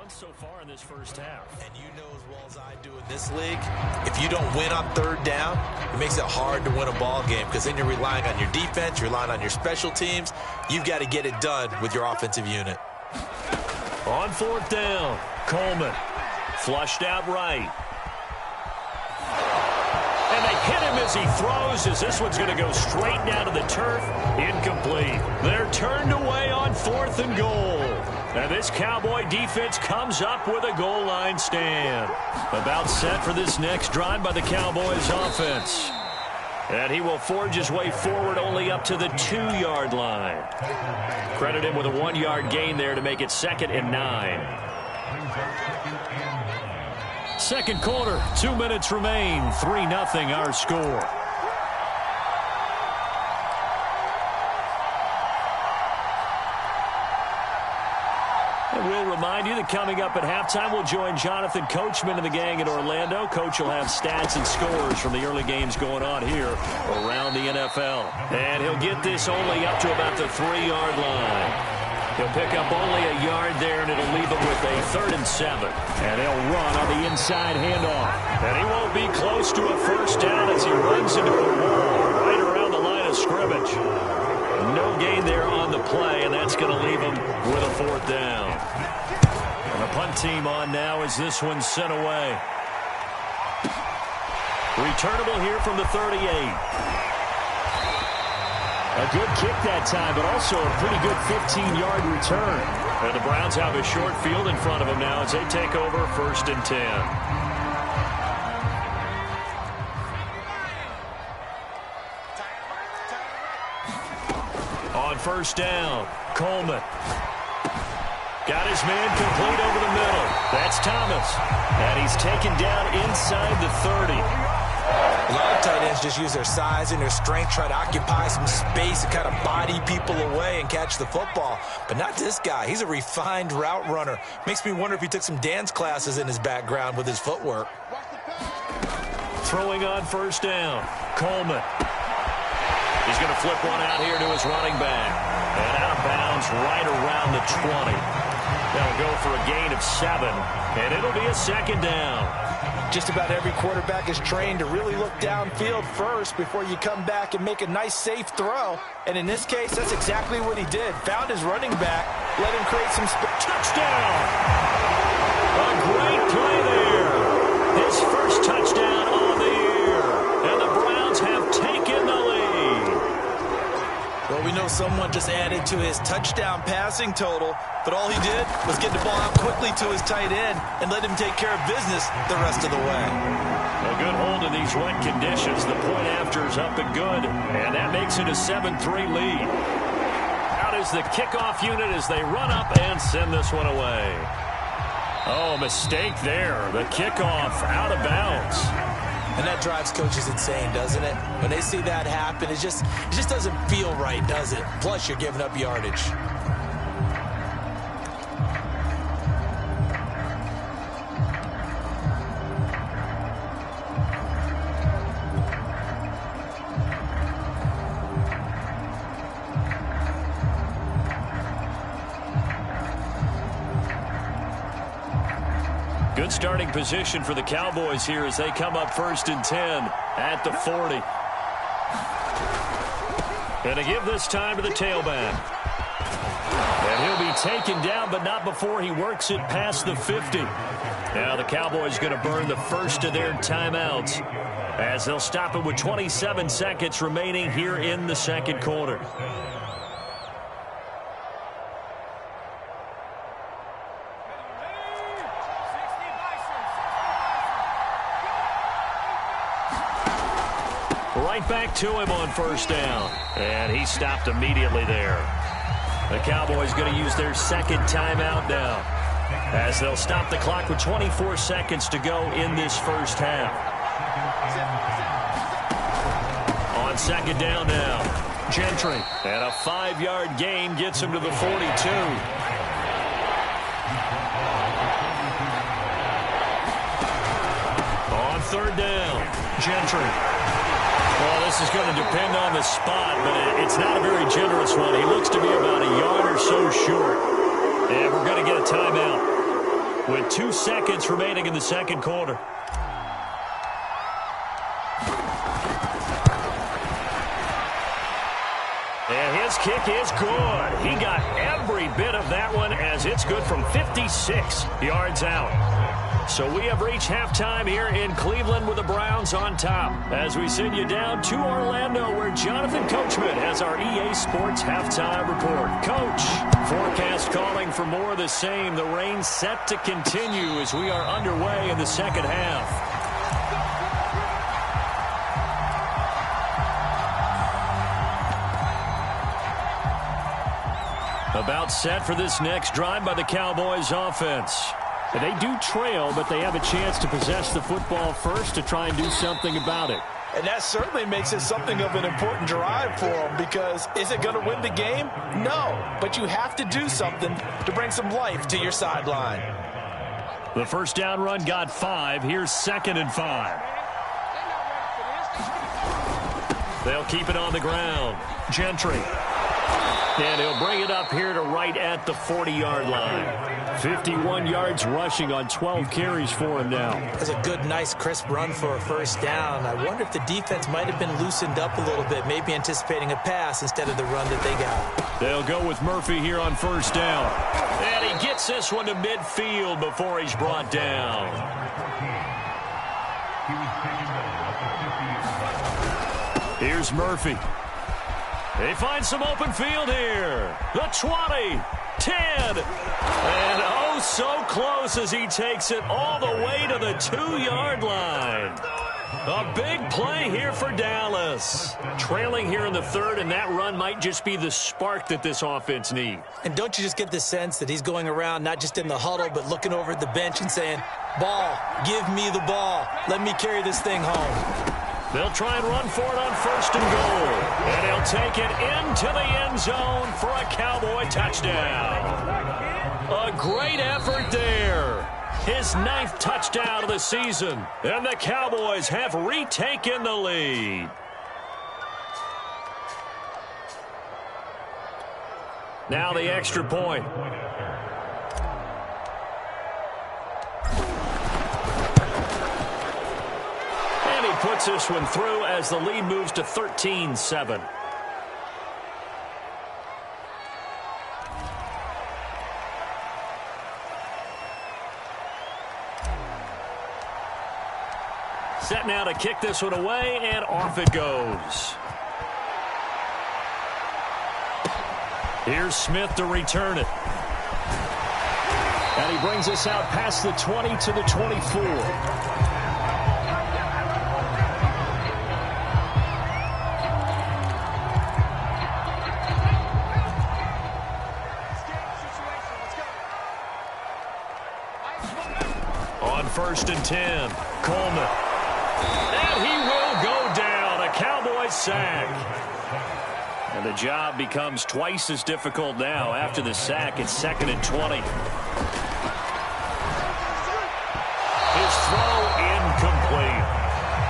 so far in this first half. And you know as well as I do in this league, if you don't win on third down, it makes it hard to win a ball game because then you're relying on your defense, you're relying on your special teams. You've got to get it done with your offensive unit. On fourth down, Coleman flushed out right. And they hit him as he throws, as this one's going to go straight down to the turf. Incomplete. They're turned away on fourth and goal. And this Cowboy defense comes up with a goal line stand. About set for this next drive by the Cowboys offense. And he will forge his way forward only up to the 2-yard line. Credit him with a 1-yard gain there to make it 2nd and 9. Second quarter, 2 minutes remain. 3-0 our score. And we'll remind you that coming up at halftime, we'll join Jonathan Coachman and the gang in Orlando. Coach will have stats and scores from the early games going on here around the NFL. And he'll get this only up to about the 3-yard line. He'll pick up only a yard there, and it'll leave him with a 3rd and 7. And they'll run on the inside handoff. And he won't be close to a first down as he runs into a wall right around the line of scrimmage. No gain there on the play, and that's going to leave him with a 4th down. And the punt team on now as this one's sent away. Returnable here from the 38. A good kick that time, but also a pretty good 15-yard return. And the Browns have a short field in front of them now as they take over 1st and 10. On first down, Coleman. Got his man complete over the middle. That's Thomas. And he's taken down inside the 30. A lot of tight ends just use their size and their strength, try to occupy some space and kind of body people away and catch the football. But not this guy. He's a refined route runner. Makes me wonder if he took some dance classes in his background with his footwork. Throwing on first down, Coleman. He's going to flip one out here to his running back. And out of bounds right around the 20. They'll go for a gain of 7, and it'll be a 2nd down. Just about every quarterback is trained to really look downfield first before you come back and make a nice, safe throw. And in this case, that's exactly what he did. Found his running back, let him create some space. Touchdown! A great play there. His first touchdown on the year. And the Browns have taken the lead. Well, we know someone just added to his touchdown passing total, but all he did was get the ball out quickly to his tight end and let him take care of business the rest of the way. A good hold in these wet conditions. The point after is up and good, and that makes it a 7-3 lead. Out is the kickoff unit as they run up and send this one away. Oh, mistake there. The kickoff out of bounds. And that drives coaches insane, doesn't it? When they see that happen, it just doesn't feel right, does it? Plus, you're giving up yardage. Good starting position for the Cowboys here as they come up 1st and 10 at the 40. And to give this time to the tailback. And he'll be taken down, but not before he works it past the 50. Now the Cowboys going to burn the first of their timeouts as they'll stop it with 27 seconds remaining here in the second quarter. Right back to him on first down. And he stopped immediately there. The Cowboys going to use their 2nd timeout now as they'll stop the clock with 24 seconds to go in this first half. On 2nd down now, Gentry. And a 5-yard gain gets him to the 42. On 3rd down, Gentry. Well, this is going to depend on the spot, but it's not a very generous one. He looks to be about a yard or so short. And we're going to get a timeout. with 2 seconds remaining in the second quarter. And his kick is good. He got every bit of that one as it's good from 56 yards out. So we have reached halftime here in Cleveland with the Browns on top. As we send you down to Orlando where Jonathan Coachman has our EA Sports halftime report. Coach, forecast calling for more of the same. The rain set to continue as we are underway in the second half. About set for this next drive by the Cowboys offense. They do trail, but they have a chance to possess the football first to try and do something about it. And that certainly makes it something of an important drive for them, because is it going to win the game? No, but you have to do something to bring some life to your sideline. The first down run got 5. Here's 2nd and 5. They'll keep it on the ground. Gentry. And he'll bring it up here to right at the 40-yard line. 51 yards rushing on 12 carries for him now. That's a good, nice, crisp run for a first down. I wonder if the defense might have been loosened up a little bit, maybe anticipating a pass instead of the run that they got. They'll go with Murphy here on first down. And he gets this one to midfield before he's brought down. Here's Murphy. They find some open field here. The 20, 10, and oh so close as he takes it all the way to the 2-yard line. A big play here for Dallas. Trailing here in the third, and that run might just be the spark that this offense needs. And don't you just get the sense that he's going around not just in the huddle, but looking over at the bench and saying, ball, give me the ball. Let me carry this thing home. They'll try and run for it on first and goal. And he'll take it into the end zone for a Cowboy touchdown. A great effort there. His 9th touchdown of the season. And the Cowboys have retaken the lead. Now the extra point. Puts this one through as the lead moves to 13-7. Set now to kick this one away, and off it goes. Here's Smith to return it. And he brings us out past the 20 to the 24. First and 10. Coleman. And he will go down. A Cowboys sack. And the job becomes twice as difficult now after the sack. It's 2nd and 20. His throw incomplete.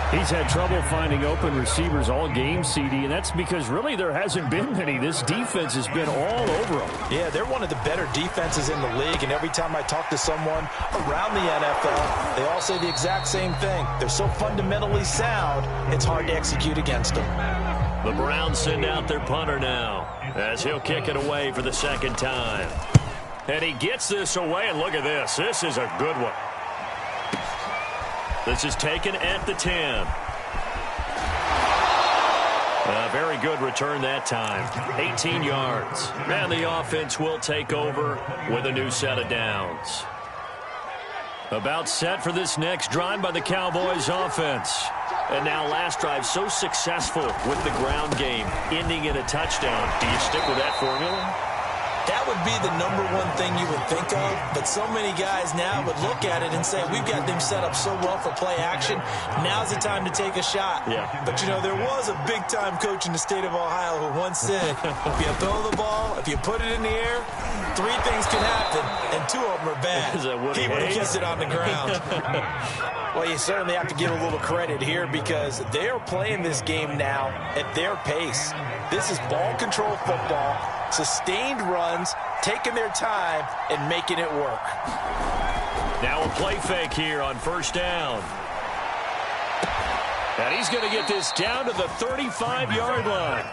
He's had trouble finding open receivers all game, CD, and that's because really there hasn't been many. This defense has been all over him. Yeah, they're one of the better defenses in the league, and every time I talk to someone around the NFL, they all say the exact same thing. They're so fundamentally sound, it's hard to execute against them. The Browns send out their punter now as he'll kick it away for the 2nd time. And he gets this away, and look at this. This is a good one. This is taken at the 10. A very good return that time. 18 yards. And the offense will take over with a new set of downs. About set for this next drive by the Cowboys offense. And now last drive so successful with the ground game, ending in a touchdown. Do you stick with that formula? That would be the #1 thing you would think of, but so many guys now would look at it and say, we've got them set up so well for play action, now's the time to take a shot. Yeah. But, you know, there was a big-time coach in the state of Ohio who once said, if you throw the ball, if you put it in the air, 3 things can happen, and 2 of them are bad. Is that Woody He would have Hayes? kept it on the ground. Well, you certainly have to give a little credit here because they are playing this game now at their pace. This is ball control football, sustained runs, taking their time, and making it work. Now a play fake here on first down. And he's going to get this down to the 35-yard line.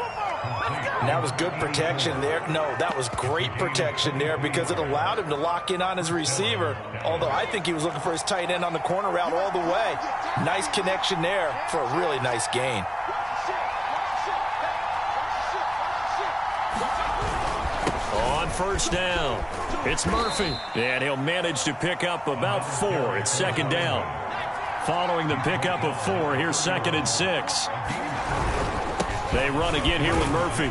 That was good protection there. No, that was great protection there because it allowed him to lock in on his receiver. Although I think he was looking for his tight end on the corner route all the way. Nice connection there for a really nice gain. On first down, it's Murphy. And he'll manage to pick up about 4. It's second down. Following the pickup of 4, here's 2nd and 6. They run again here with Murphy.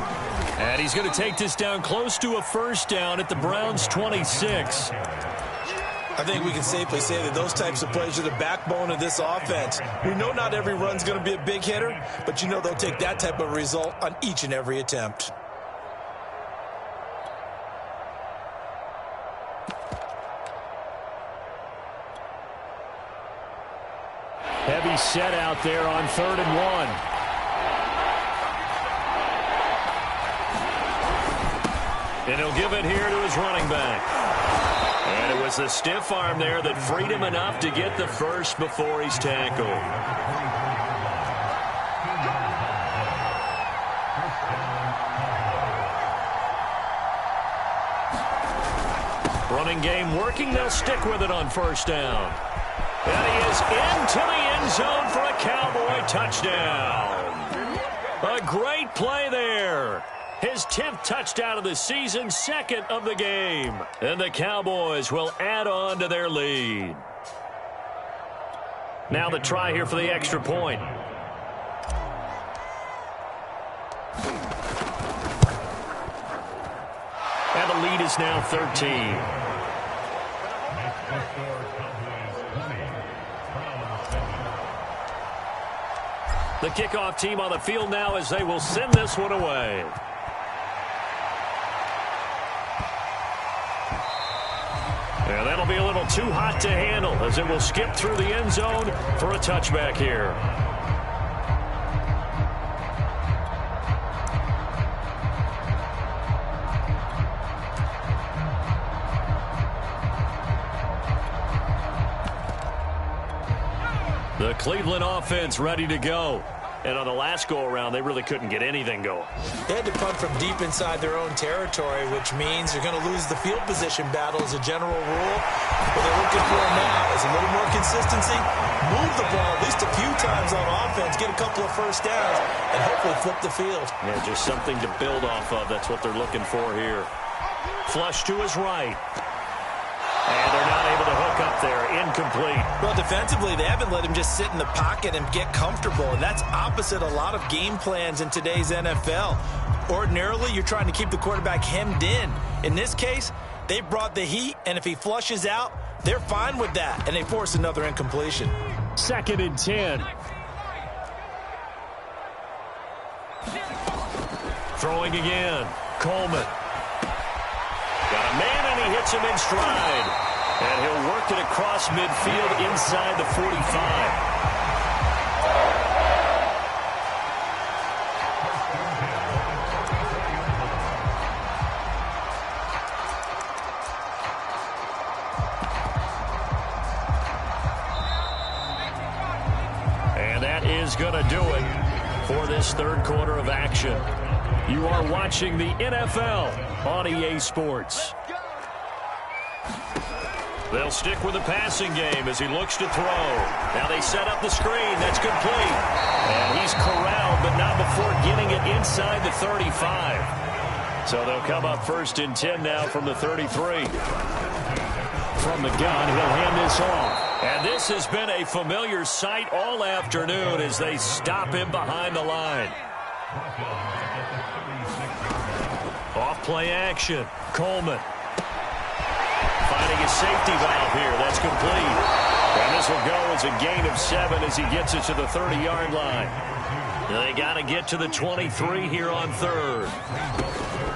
And he's going to take this down close to a first down at the Browns' 26. I think we can safely say that those types of plays are the backbone of this offense. We know not every run's going to be a big hitter, but you know they'll take that type of result on each and every attempt. Heavy set out there on 3rd and 1. And he'll give it here to his running back. And it was the stiff arm there that freed him enough to get the first before he's tackled. Running game working. They'll stick with it on first down. And he is into the end zone for a Cowboy touchdown. A great play there. His 10th touchdown of the season, 2nd of the game. And the Cowboys will add on to their lead. Now the try here for the extra point. And the lead is now 13. The kickoff team on the field now as they will send this one away. And that'll be a little too hot to handle as it will skip through the end zone for a touchback here. The Cleveland offense ready to go. And on the last go-around, they really couldn't get anything going. They had to punt from deep inside their own territory, which means they're going to lose the field position battle as a general rule. What they're looking for now is a little more consistency, move the ball at least a few times on offense, get a couple of first downs, and hopefully flip the field. Yeah, just something to build off of. That's what they're looking for here. Flush to his right. And they're not able to hook up there. Incomplete. Well, defensively, they haven't let him just sit in the pocket and get comfortable, and that's opposite a lot of game plans in today's NFL. Ordinarily, you're trying to keep the quarterback hemmed in. In this case, they brought the heat, and if he flushes out, they're fine with that, and they force another incompletion. 2nd and 10. Throwing again. Coleman. Got a man, and he hits him in stride. And he'll work it across midfield inside the 45. And that is going to do it for this third quarter of action. You are watching the NFL on EA Sports. They'll stick with the passing game as he looks to throw. Now they set up the screen. That's complete. And he's corralled, but not before getting it inside the 35. So they'll come up 1st and 10 now from the 33. From the gun, he'll hand this off. And this has been a familiar sight all afternoon as they stop him behind the line. Off play action. Coleman. Finding his safety valve here. That's complete. And this will go as a gain of 7 as he gets it to the 30-yard line. They got to get to the 23 here on 3rd.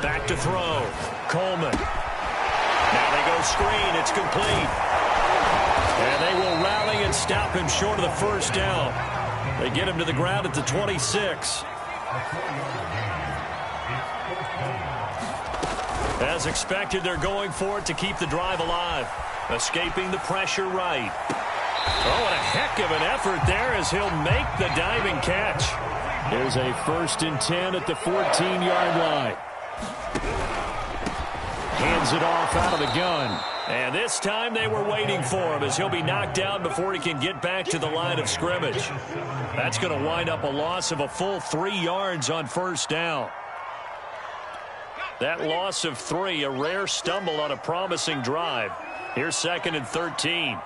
Back to throw. Coleman. Now they go screen. It's complete. And they will rally and stop him short of the first down. They get him to the ground at the 26. As expected, they're going for it to keep the drive alive. Escaping the pressure right. Oh, and a heck of an effort there as he'll make the diving catch. There's a 1st and 10 at the 14-yard line. Hands it off out of the gun. And this time they were waiting for him as he'll be knocked down before he can get back to the line of scrimmage. That's going to wind up a loss of a full 3 yards on 1st down. That loss of 3, a rare stumble on a promising drive. Here's 2nd and 13.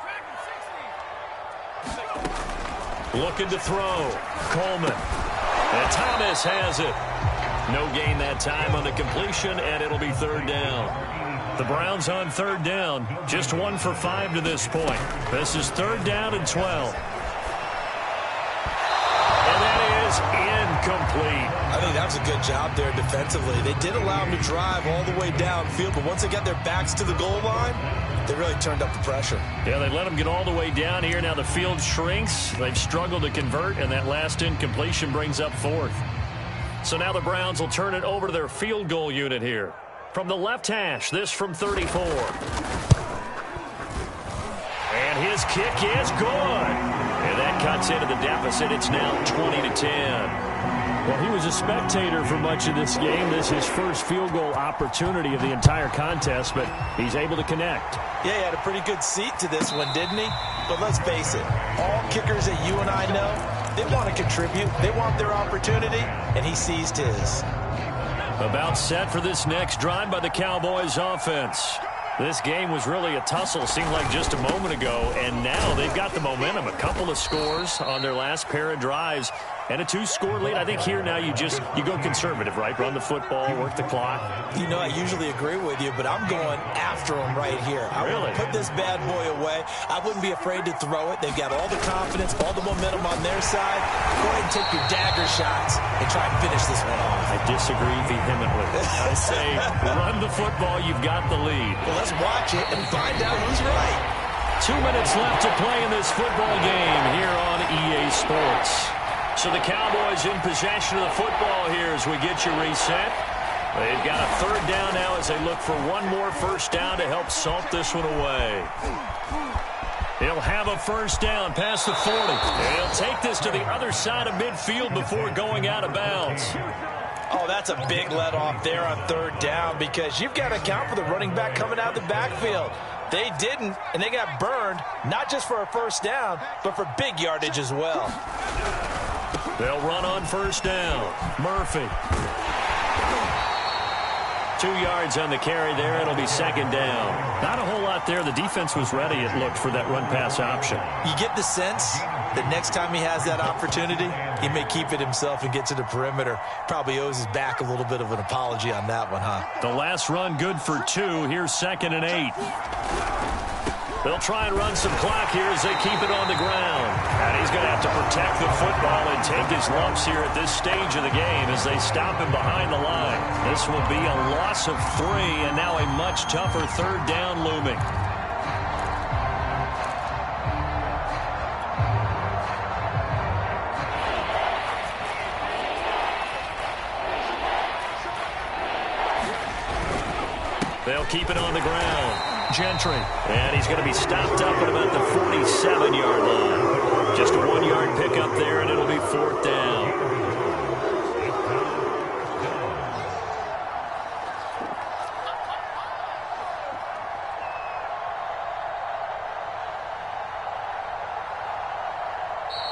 Looking to throw. Coleman. And Thomas has it. No gain that time on the completion, and it'll be 3rd down. The Browns on 3rd down. Just 1 for 5 to this point. This is 3rd down and 12. And that is incomplete. I think that was a good job there defensively. They did allow him to drive all the way downfield, but once they got their backs to the goal line, they really turned up the pressure. Yeah, they let him get all the way down here. Now the field shrinks. They've struggled to convert, and that last incompletion brings up 4th. So now the Browns will turn it over to their field goal unit here. From the left hash, this from 34. And his kick is good. And that cuts into the deficit. It's now 20-10. Well, he was a spectator for much of this game. This is his first field goal opportunity of the entire contest, but he's able to connect. Yeah, he had a pretty good seat to this one, didn't he? But let's face it, all kickers that you and I know, they want to contribute. They want their opportunity, and he seized his. About set for this next drive by the Cowboys offense. This game was really a tussle, seemed like just a moment ago, and now they've got the momentum. A couple of scores on their last pair of drives and a 2-score lead. I think here now you go conservative, right? Run the football, work the clock. You know, I usually agree with you, but I'm going after him right here. I want to put this bad boy away. I wouldn't be afraid to throw it. They've got all the confidence, all the momentum on their side. Go ahead and take your dagger shots and try and finish this one off. I disagree vehemently. I say run the football. You've got the lead. Well, let's watch it and find out who's right. 2 minutes left to play in this football game here on EA Sports. So the Cowboys in possession of the football here as we get you reset. They've got a 3rd down now as they look for one more 1st down to help salt this one away. He'll have a 1st down past the 40. And he'll take this to the other side of midfield before going out of bounds. Oh, that's a big let off there on 3rd down because you've got to account for the running back coming out of the backfield. They didn't, and they got burned, not just for a 1st down, but for big yardage as well. They'll run on 1st down. Murphy. 2 yards on the carry there. It'll be 2nd down. Not a whole lot there. The defense was ready, it looked, for that run-pass option. You get the sense that next time he has that opportunity, he may keep it himself and get to the perimeter. Probably owes his back a little bit of an apology on that one, huh? The last run good for 2. Here's 2nd and 8. They'll try and run some clock here as they keep it on the ground. And he's going to have to protect the football and take his lumps here at this stage of the game as they stop him behind the line. This will be a loss of 3 and now a much tougher 3rd down looming. They'll keep it on the ground. Gentry. And he's going to be stopped up at about the 47-yard line. Just a 1-yard pickup there, and it'll be 4th down.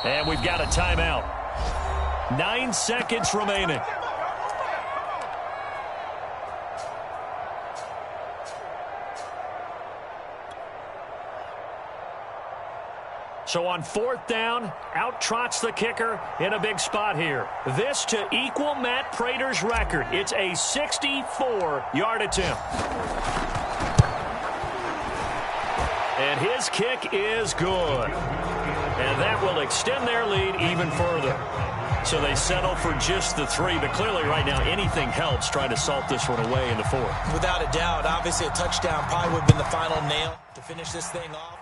And we've got a timeout. 9 seconds remaining. So on 4th down, out trots the kicker in a big spot here. This to equal Matt Prater's record. It's a 64-yard attempt. And his kick is good. And that will extend their lead even further. So they settle for just the 3, but clearly right now anything helps trying to salt this one away in the 4th. Without a doubt, obviously a touchdown probably would have been the final nail to finish this thing off.